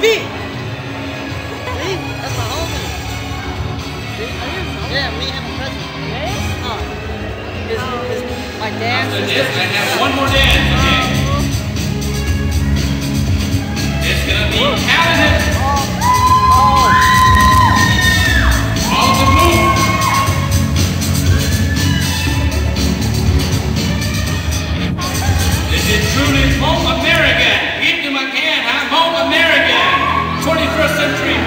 me. See? That's my homie. See? Yeah, me and him are cousins. My dad. After this, I have one more dance, okay? It's gonna be talented. All the move. This is truly home American. Give them a can, huh? Home American. 21st century.